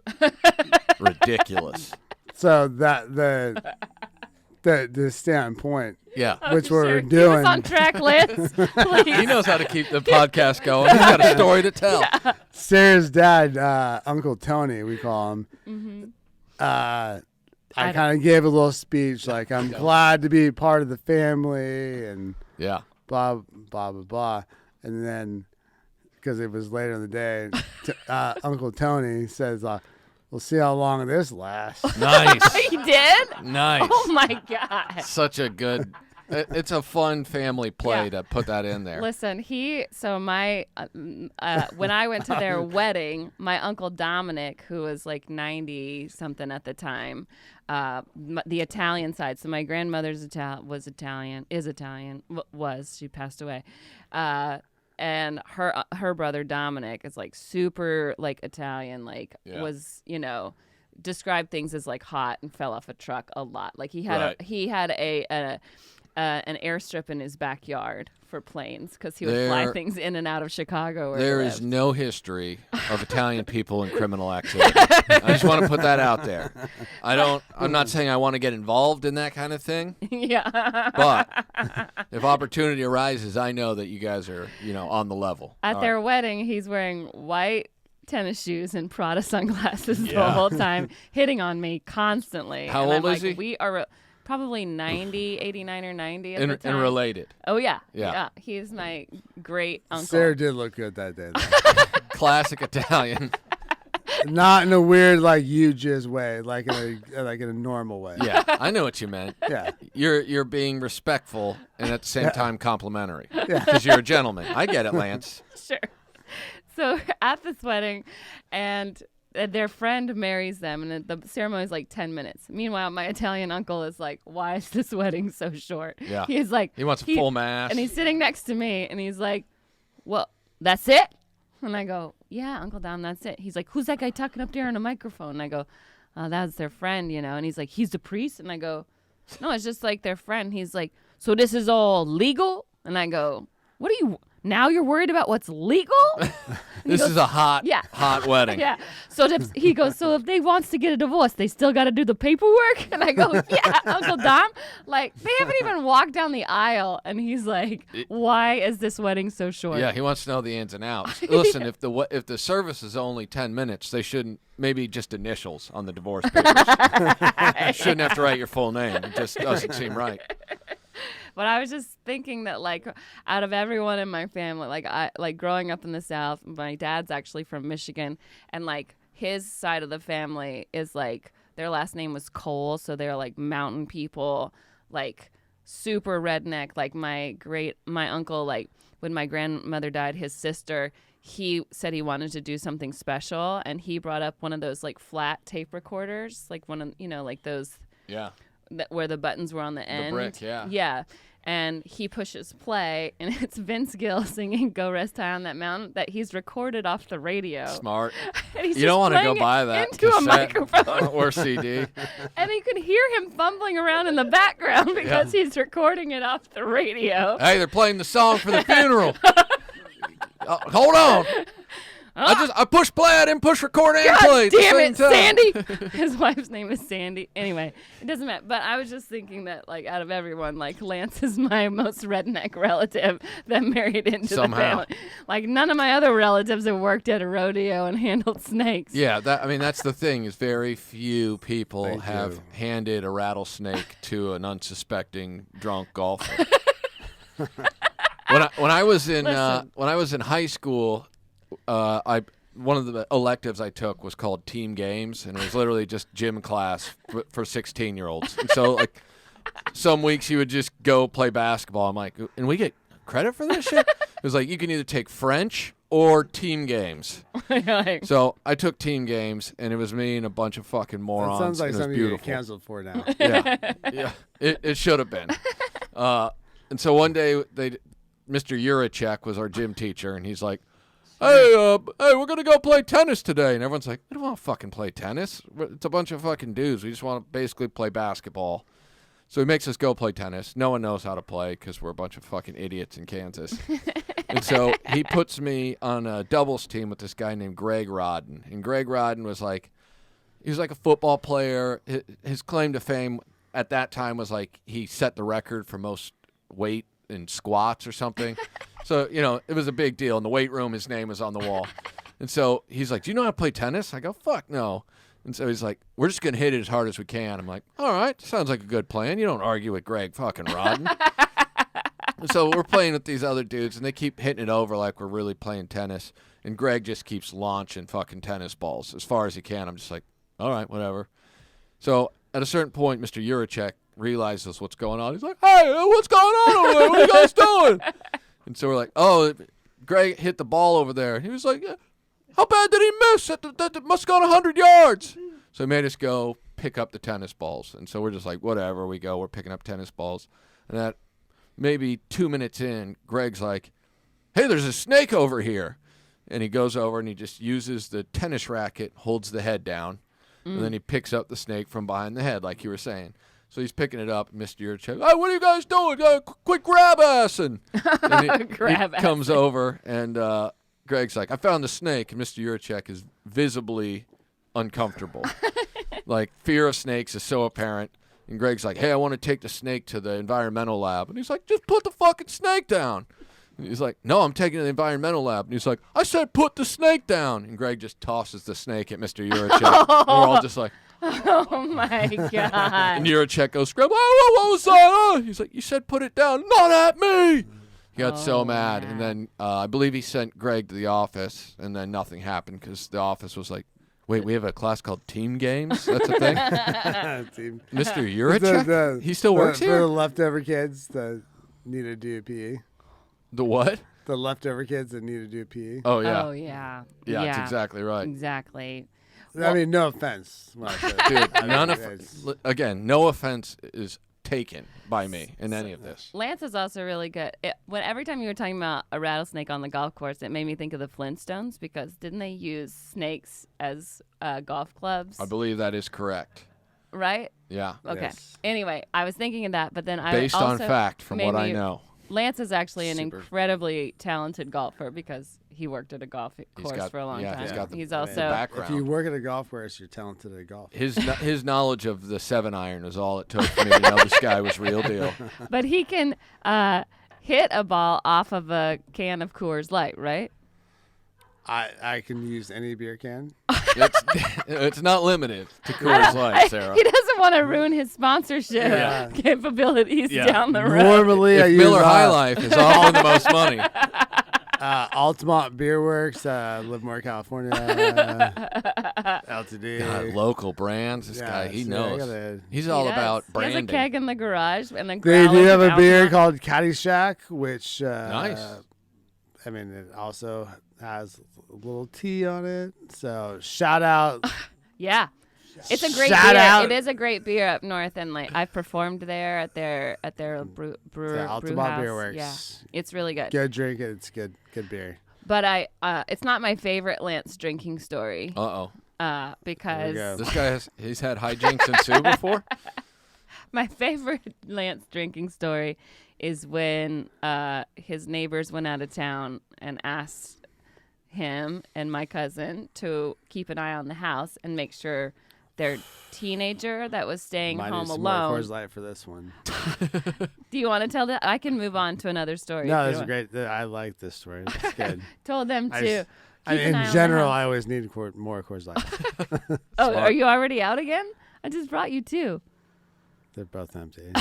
Ridiculous. So that the standpoint, Yeah. which Sure. we're Keep doing. us on track, Lance. Please. He knows how to keep the podcast going. He's got a story to tell. Sarah's dad, Uncle Tony, we call him. Mm-hmm. I kind of gave a little speech like, I'm glad to be part of the family and Yeah. blah, blah, blah, blah. And then, because it was later in the day, Uncle Tony says, we'll see how long this lasts. Nice. He did? Nice. Oh, my God. Such a good. It's a fun family play Yeah. to put that in there. Listen, my when I went to their wedding, my uncle Dominic, who was like 90 something at the time, the Italian side. So my grandmother's she passed away, and her brother Dominic is like super like Italian, like was described things as like hot and fell off a truck a lot. Like he had an airstrip in his backyard for planes because he would fly things in and out of Chicago. There is no history of Italian people in criminal activity. I just want to put that out there. I'm not saying I want to get involved in that kind of thing. Yeah. But if opportunity arises, I know that you guys are, on the level. At their wedding, he's wearing white tennis shoes and Prada sunglasses the whole time, hitting on me constantly. How and old I'm is like, he? We are probably 90, 89 or 90 at the time. And related. Oh, yeah. Yeah. He's my great uncle. Sarah did look good that day, though. Classic Italian. Not in a weird, like, you jizz way, like in a normal way. Yeah, I know what you meant. Yeah. You're being respectful and at the same time complimentary. Because you're a gentleman. I get it, Lance. Sure. So at this wedding, and their friend marries them, and the ceremony is like 10 minutes. Meanwhile, my Italian uncle is like, why is this wedding so short? Yeah. He's like, He wants a full mass. And he's sitting next to me, and he's like, well, that's it? And I go, yeah, Uncle Dom, that's it. He's like, who's that guy talking up there on a microphone? And I go, that's their friend, And he's like, he's the priest? And I go, no, it's just like their friend. He's like, so this is all legal? And I go, now you're worried about what's legal? This is a hot wedding. Yeah. So he goes, so if they wants to get a divorce, they still got to do the paperwork? And I go, yeah, Uncle Dom. Like, they haven't even walked down the aisle. And he's like, why is this wedding so short? Yeah, he wants to know the ins and outs. Listen, if the service is only 10 minutes, they shouldn't, maybe just initials on the divorce papers. You shouldn't have to write your full name. It just doesn't seem right. But I was just thinking that, like, out of everyone in my family, like growing up in the South, my dad's actually from Michigan, and like his side of the family is like their last name was Cole, so they're like mountain people, like super redneck. Like my uncle, like when my grandmother died, his sister, he said he wanted to do something special, and he brought up one of those like flat tape recorders, like one of like those. Yeah. Where the buttons were on the end. brick, yeah. Yeah. and he pushes play, and it's Vince Gill singing "Go Rest High on That Mountain" that he's recorded off the radio. Smart. And he's You don't want to go buy that into a cassette microphone. or CD. And you can hear him fumbling around in the background because he's recording it off the radio. Hey, they're playing the song for the funeral. Hold on. I pushed play. I didn't push record and play. God damn at it, the same time. Sandy. His wife's name is Sandy. Anyway, it doesn't matter. But I was just thinking that, like, out of everyone, like, Lance is my most redneck relative that married into the family. Like, none of my other relatives have worked at a rodeo and handled snakes. Yeah, that's the thing is very few people have handed a rattlesnake to an unsuspecting drunk golfer. When I was in high school, one of the electives I took was called team games, and it was literally just gym class for 16-year-olds. And so, like, some weeks you would just go play basketball. I'm like, and we get credit for this shit? It was like you can either take French or team games. So I took team games, and it was me and a bunch of fucking morons. That sounds like something you get beautiful. canceled for now. Yeah, it should have been. And so one day Mr. Urachek was our gym teacher, and he's like, hey, we're going to go play tennis today. And everyone's like, we don't want to fucking play tennis. It's a bunch of fucking dudes. We just want to basically play basketball. So he makes us go play tennis. No one knows how to play because we're a bunch of fucking idiots in Kansas. And so he puts me on a doubles team with this guy named Greg Rodden. And Greg Rodden was like, he was like a football player. His claim to fame at that time was like he set the record for most weight in squats or something. So, it was a big deal. In the weight room, his name was on the wall. And so he's like, do you know how to play tennis? I go, fuck no. And so he's like, we're just going to hit it as hard as we can. I'm like, all right, sounds like a good plan. You don't argue with Greg fucking Rodden. And so we're playing with these other dudes, and they keep hitting it over like we're really playing tennis. And Greg just keeps launching fucking tennis balls as far as he can. I'm just like, all right, whatever. So at a certain point, Mr. Urachek realizes what's going on. He's like, hey, what's going on over there? What are you guys doing? And so we're like, oh, Greg hit the ball over there. And he was like, how bad did he miss? That must have gone 100 yards. So he made us go pick up the tennis balls. And so we're just like, whatever. We're picking up tennis balls. And that maybe 2 minutes in, Greg's like, hey, there's a snake over here. And he goes over and he just uses the tennis racket, holds the head down, and then he picks up the snake from behind the head, like you were saying. So he's picking it up, Mr. Urachek. Hey, what are you guys doing? Quick grab ass. And he comes over, and Greg's like, I found the snake. And Mr. Urachek is visibly uncomfortable. Like, fear of snakes is so apparent. And Greg's like, hey, I want to take the snake to the environmental lab. And he's like, just put the fucking snake down. And he's like, no, I'm taking it to the environmental lab. And he's like, I said put the snake down. And Greg just tosses the snake at Mr. Urachek. We're all just like, oh, my God. And Urachek goes, what was that? He's like, you said put it down. Not at me. He got so mad. And then I believe he sent Greg to the office, and then nothing happened because the office was like, wait, we have a class called Team Games? That's a thing? Mr. Urachek? He still works for here? the leftover kids that need to do PE. The what? The leftover kids that need to do PE. Oh, yeah. Oh, yeah. Yeah, that's exactly right. Exactly. I mean, no offense. Dude, no offense is taken by me in any of this. Lance is also really good. Every time you were talking about a rattlesnake on the golf course, it made me think of the Flintstones because didn't they use snakes as golf clubs? I believe that is correct. Right? Yeah. Okay. Yes. Anyway, I was thinking of that, but then Based also on fact, from what I know. Lance is actually an Super. incredibly talented golfer because he worked at a golf course for a long time. He's got He's the also background. If you work at a golf course, you're talented at golf. His knowledge of the 7-iron is all it took for me to know this guy was real deal. But he can hit a ball off of a can of Coors Light, right? I can use any beer can. It's not limited to Coors Light, Sarah. He doesn't want to ruin his sponsorship capabilities down the road. Normally, I If use Miller High Life is offering the most money. Altamont Beer Works, Livermore, California, LTD. God, local brands. This guy, he knows. He's all about branding. He has a keg in the garage, and then They do have a beer called Caddyshack, which Nice. I mean, it also has a little tea on it. So shout out It's a great Shout beer. out. It is a great beer up north, and like I've performed there at their brew Altamont house. Beer Works. Yeah, it's really good. Go drink it. It's good beer. But it's not my favorite Lance drinking story. Because There we This guy he's had hijinks ensue before. my favorite Lance drinking story is when his neighbors went out of town and asked him and my cousin to keep an eye on the house and make sure their teenager that was staying Might home need some alone. more Coors Light for this one. Do you want to tell that? I can move on to another story. No, if you this is want. great. I like this story. It's good. Told them I to. just- keep an eye in on the general, house. I always need more Coors Light. Oh, are you already out again? I just brought you two. They're both empty.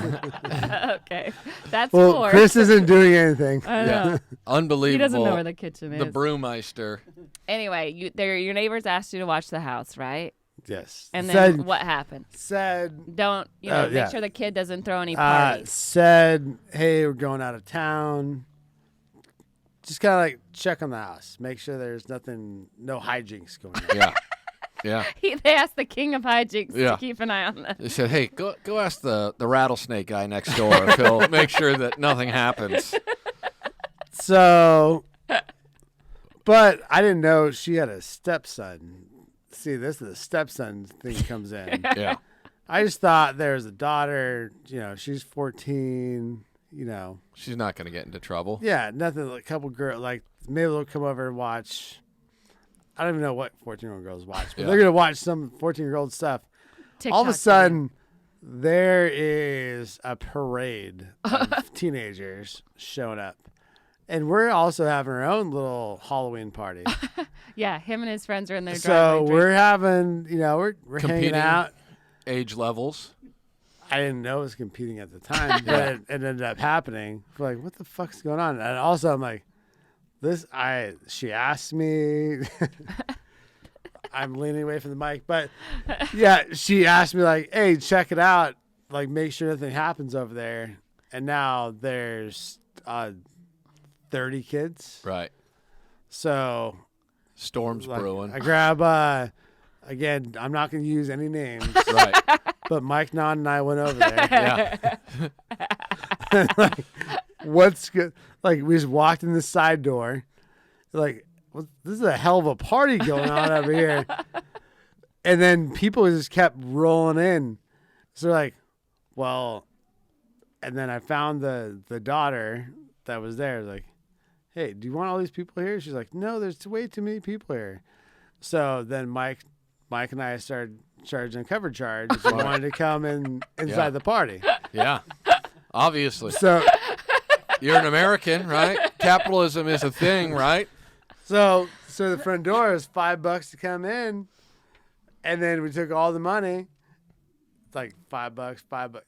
Okay, that's Well, four. Chris isn't doing anything. I know. Unbelievable. He doesn't know where the kitchen is. The brewmeister. Anyway, your neighbors asked you to watch the house, right? Yes. And then what happened? Said Don't yeah. make sure the kid doesn't throw any parties. said, hey, we're going out of town. Just kind of like check on the house, make sure there's no hijinks going on. Yeah. Yeah. They asked the king of hijinks Yeah. to keep an eye on this. They said, hey, go ask the rattlesnake guy next door if he'll make sure that nothing happens. So, but I didn't know she had a stepson. See, this is the stepson thing comes in. Yeah. I just thought there was a daughter, she's 14, She's not going to get into trouble. Yeah, nothing. Like a couple girls, like maybe they'll come over and watch. I don't even know what 14-year-old girls watch, but Yeah. they're gonna watch some 14-year-old stuff. All of a TikTok sudden, there is a parade of teenagers showing up, and we're also having our own little Halloween party. video. Yeah, him and his friends are in there. So driving we're having, we're hanging Competing. out. Age levels. I didn't know it was competing at the time, but it ended up happening. We're like, what the fuck's going on? And also, I'm like, she asked me. I'm leaning away from the mic, but yeah, she asked me like, hey, check it out. Like, make sure nothing happens over there. And now there's 30 kids. Right. So Storms like, brewing. I grab, again, I'm not going to use any names, Right. but Mike Nod and I went over there. Yeah. Like, what's good? Like, we just walked in the side door. Like, well, this is a hell of a party going on over here. And then people just kept rolling in. So they're like, well, and then I found the daughter that was there. Like, hey, do you want all these people here? She's like, no, there's way too many people here. So then Mike and I started charging cover charge. We wanted to come inside Yeah. the party. Yeah. Obviously. So You're an American, right? Capitalism is a thing, right? So the front door is $5 to come in, and then we took all the money, like $5,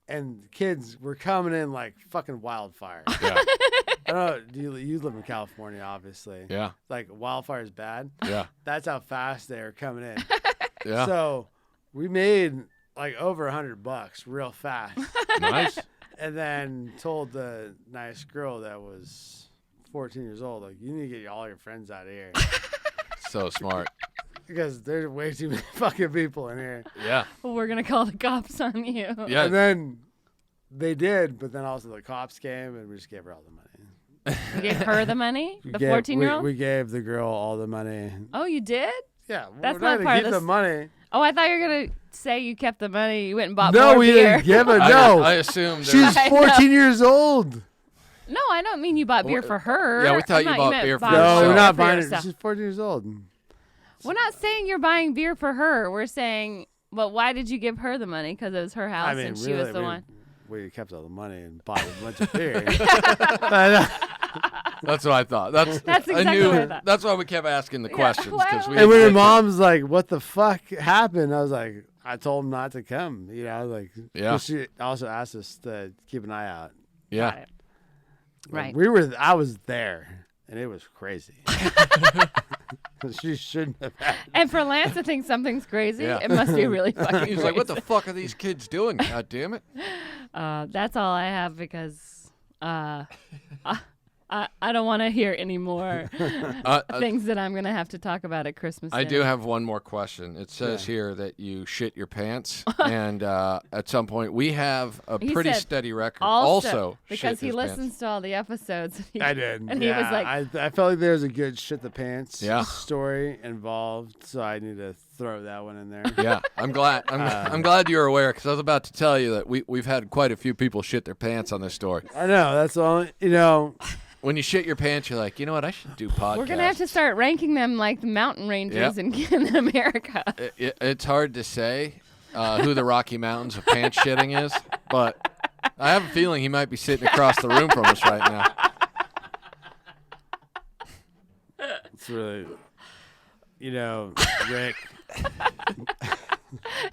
and the kids were coming in like fucking wildfire. Yeah. I don't know. You live in California, obviously. Yeah. Like wildfire is bad. Yeah. That's how fast they were coming in. Yeah. So we made like over $100 real fast, Nice. and then told the nice girl that was 14 years old, like, you need to get all your friends out of here. So smart. Because there's way too many fucking people in here. Yeah. We're gonna call the cops on you. Yeah. And then they did, but then also the cops came and we just gave her all the money. You gave her the money, the Gave- 14-year-old. We gave the girl all the money. Oh, you did? Yeah, That's we're not not part gonna of keep the this- money. Oh, I thought you were gonna say you kept the money. You went and bought No, more we beer. didn't give her. I No, assumed she's I know. 14 years old. No, I don't mean you bought beer for her. Yeah, we thought I you thought bought meant beer for buy yourself. No, So- we're not for buying it. yourself. She's 14 years old. We're not saying you're buying beer for her. We're saying, well, why did you give her the money? Because it was her house I mean, and she really, was the one. we kept all the money and bought a bunch of beer. That's what I thought. That's exactly I knew, what I thought. That's why we kept asking the questions because we. And when her didn't think mom's like, "What the fuck happened?" I was like, "I told him not to come." Like, Yeah. 'cause she also asked us to keep an eye out. that- Yeah. Right. I was there, and it was crazy. She shouldn't have. And for Lance to think something's crazy, Yeah. it must be really fucking He was like, "What the crazy. fuck are these kids doing? God damn it!" That's all I have because I don't want to hear any more things that I'm going to have to talk about at Christmas I dinner. do have one more question. It says here that you shit your pants, and at some point we have a He pretty said steady record. Also, shit because he his listens pants. to all the episodes. I did. And he was like, I felt like there was a good shit the pants Yeah. story involved, so I need to throw that one in there. Yeah, I'm glad. I'm glad you're aware because I was about to tell you that we've had quite a few people shit their pants on this story. I know. That's the only, When you shit your pants, you're like, you know what? I should do podcasts. we're going to have to start ranking them like the mountain ranges in America. It's hard to say who the Rocky Mountains of pants shitting is, but I have a feeling he might be sitting across the room from us right now. It's really, Rick.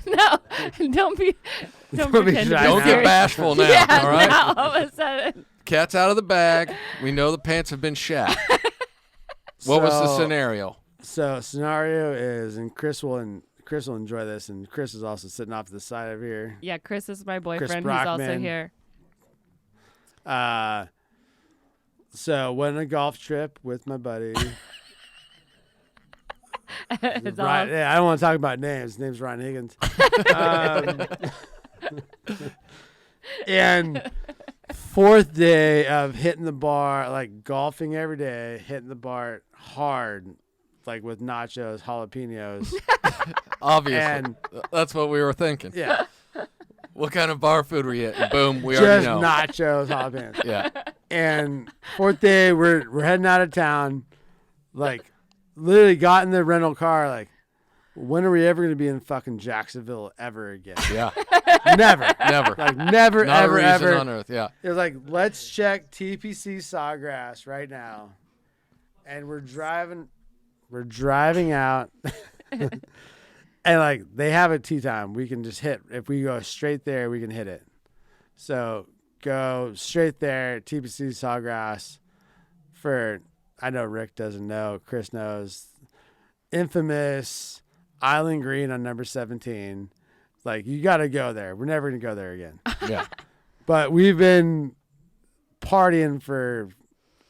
No, don't pretend be to shy be now. Don't get serious. bashful now, Yeah, all right? now all of a sudden. Cat's out of the bag. We know the pants have been shat. What was the scenario? So scenario is, and Chris will enjoy this, and Chris is also sitting off to the side of here. Yeah, Chris is my boyfriend who's Brockman. also here. So went on a golf trip with my buddy. It's Ryan, all- yeah, I don't want to talk about names. His name's Ryan Higgins. And fourth day of hitting the bar, like golfing every day, hitting the bar hard, like with nachos, jalapenos. Obviously. And That's what we were thinking. yeah, What kind of bar food were you eating? Boom, we just already know. nachos, jalapenos. Yeah. And fourth day, we're heading out of town. Like, literally got in the rental car. Like, when are we ever gonna be in fucking Jacksonville ever again? Yeah. Never, Never. like never, Not ever, a reason ever. on earth. Yeah. It was like, let's check TPC Sawgrass right now, and we're driving out, and like they have a tee time. We can just hit if we go straight there, we can hit it. So go straight there, TPC Sawgrass. For I know Rick doesn't know, Chris knows, infamous Island Green on number 17. Like, you got to go there. We're never gonna go there again. Yeah. But we've been partying for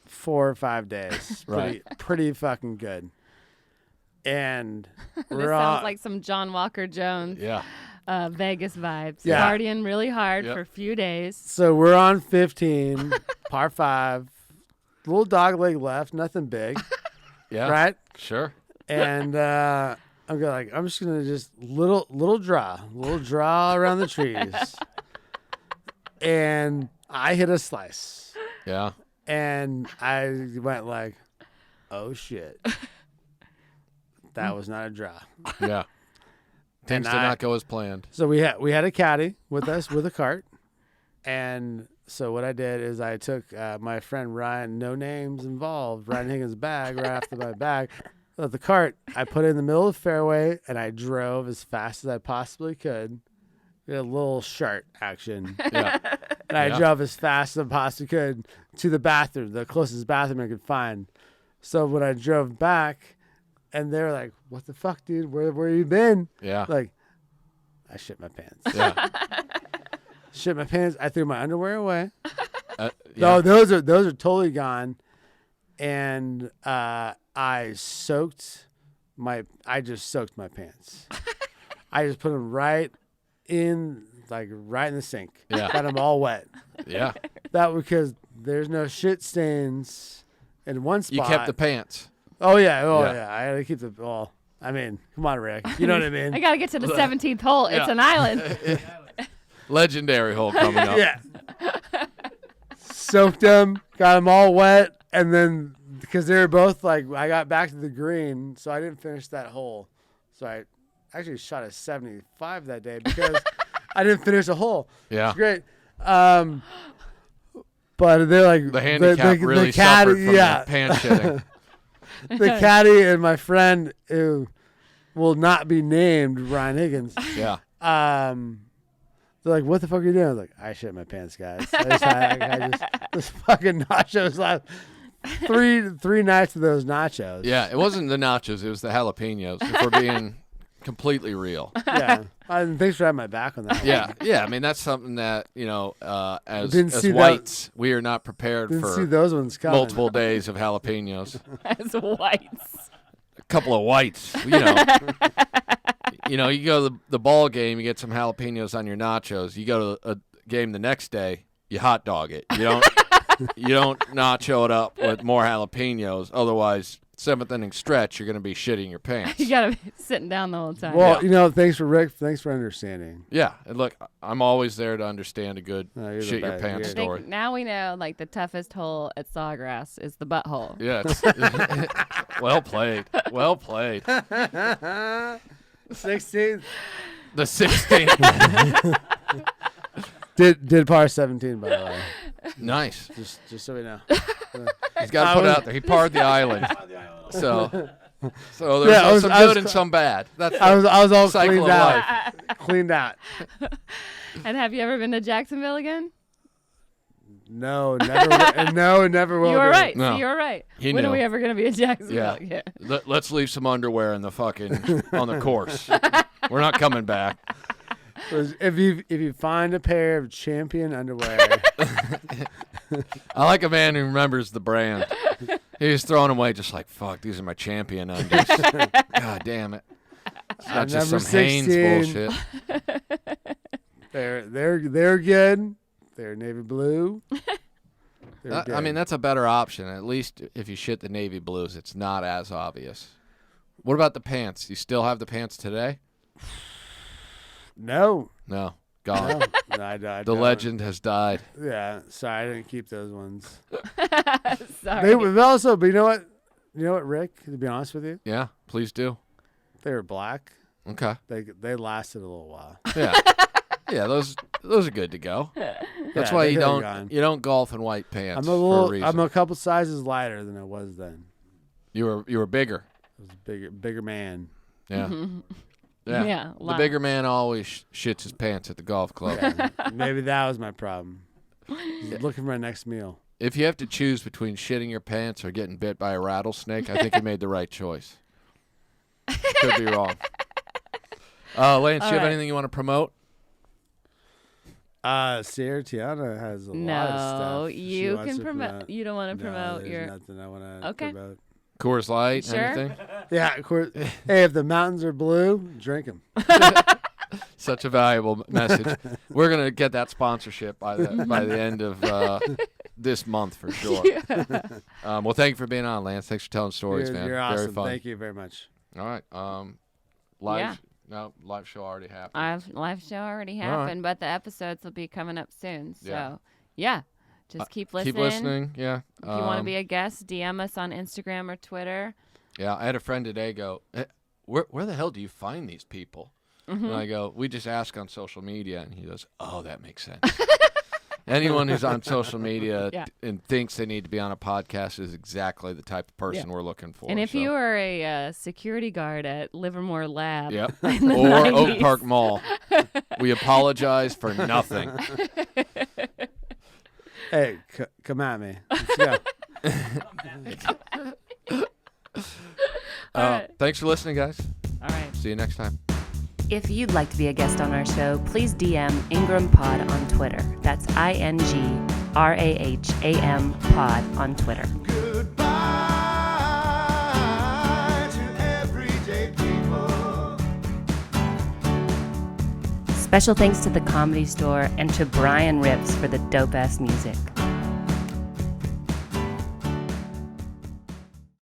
4 or 5 days. Right. Pretty fucking good. And This we're all sounds like some John Walker Jones Yeah. Vegas vibes. Yeah. Partying really hard Yep. for a few days. so we're on 15, par 5, little dog leg left, nothing big, Yeah. right? Sure. And I'm just gonna just little draw around the trees, and I hit a slice. Yeah. And I went like, oh shit. That was not a draw. Yeah. Things And did I- not go as planned. So we had a caddy with us with a cart. And so what I did is I took my friend Ryan, no names involved, Ryan Higgins' bag right after my bag. With the cart, I put it in the middle of the fairway and I drove as fast as I possibly could. We had a little shart action. Yeah. And I Yeah. drove as fast as I possibly could to the bathroom, the closest bathroom I could find. So when I drove back, and they were like, "What the fuck, dude? Where you been?" Yeah. Like, I shit my pants. Yeah. Shit my pants. I threw my underwear away. Yeah. No, those are totally gone. And I just soaked my pants. I just put them right in the sink. Yeah. Got them all wet. Yeah. That because there's no shit stains in one spot. You kept the pants. Oh yeah. Yeah. I had to keep the. Well, I mean, come on, Rick. You know what I mean? I got to get to the 17th hole. It's Yeah. an island. Legendary hole coming up. Yeah. Soaked them, got them all wet, and then because they were both like, I got back to the green, so I didn't finish that hole. So I actually shot a 75 that day because I didn't finish a hole. Yeah. It's great. But they're like The handicap really caddy, suffered from yeah. the pants shitting. The caddy and my friend who will not be named, Ryan Higgins. Yeah. They're like, "What the fuck are you doing?" I was like, "I shit my pants, guys. I just fucking nachos last three nights of those nachos." Yeah. It wasn't the nachos. It was the jalapenos. If we're being completely real. Yeah. Thanks for having my back on that. Yeah. I mean, that's something that as Didn't see that- whites, we are not prepared Didn't see for those ones coming. multiple days of jalapenos. As whites. A couple of whites, you know, you go to the ball game, you get some jalapenos on your nachos. You go to a game the next day, you hot dog it. You don't nacho it up with more jalapenos. Otherwise, seventh inning stretch, you're going to be shitting your pants. You gotta be sitting down the whole time. Well, thanks for Rick. Thanks for understanding. Yeah, and look, I'm always there to understand a good you're the shit your best. pants I story. think now we know, like, the toughest hole at Sawgrass is the butthole. Yeah, well played. Well played. 16th. The 16th. Did par 17, by the way. Nice. Just so we know. He's got to put it out there. He parred the island. So there's Yeah, I was- some I was good and some bad. That's I was all cycle cleaned of out. life. Cleaned out. And have you ever been to Jacksonville again? No, never. No, never will. You were be. right. No. See, you were right. He When knew. are we ever going to be in Jacksonville Yeah. again? Let's leave some underwear in the fucking on the course. We're not coming back. If you find a pair of Champion underwear, I like a man who remembers the brand. He was throwing them away just like, fuck, these are my Champion undies. God damn it. It's not just number some Hanes 16. bullshit. they're good. They're navy blue. They're I mean, good. that's a better option. At least if you shit the navy blues, it's not as obvious. What about the pants? You still have the pants today? No. No. Gone. No, I The don't. legend has died. Yeah, sorry, I didn't keep those ones. Sorry. They also, but you know what? You know what, Rick? To be honest with you, Yeah, please do. they were black. Okay. They lasted a little while. Yeah. Yeah, those are good to go. That's Yeah, why they you could've don't gone. golf in white pants. I'm a couple sizes lighter than I was then. Mm-hmm. You were bigger. I was a bigger man. Yeah. Yeah. Yeah, The lot. bigger man always shits his pants at the golf club. Yeah, maybe that was my problem. Just looking for my next meal. If you have to choose between shitting your pants or getting bit by a rattlesnake, I think you made the right choice. Could be wrong. Lance, do you have right. anything you want to promote? Sarah Tiana has a lot of stuff. No, she you wants can to promote. You don't want to No, promote there's your. nothing I want to Okay. promote. Coors Light, Sure. anything? Yeah, of course. Hey, if the mountains are blue, drink them. Such a valuable message. We're gonna get that sponsorship by the end of this month for sure. Well, thank you for being on, Lance. Thanks for telling stories, man. You're awesome. Very fun. Thank you very much. All right. Live show already happened. Live show already All right. happened, but the episodes will be coming up soon. So, Yeah. yeah, just keep listening. Keep listening. Yeah. If you want to be a guest, DM us on Instagram or Twitter. Yeah, I had a friend today go, where the hell do you find these people? Mm-hmm. And I go, we just ask on social media. And he goes, oh, that makes sense. Anyone who's on social media Yeah. and thinks they need to be on a podcast is exactly the type of person we're looking for. And if so. you are a security guard at Livermore Lab, Yep. in the Or 90s. Oak Park Mall, we apologize for nothing. Hey, come at me. Let's go. right. Thanks for listening, guys. All right. See you next time. If you'd like to be a guest on our show, please DM Ingraham Pod on Twitter. That's INGRAHAM Pod on Twitter. Goodbye to everyday people. Special thanks to the Comedy Store and to Brian Rips for the dope-ass music.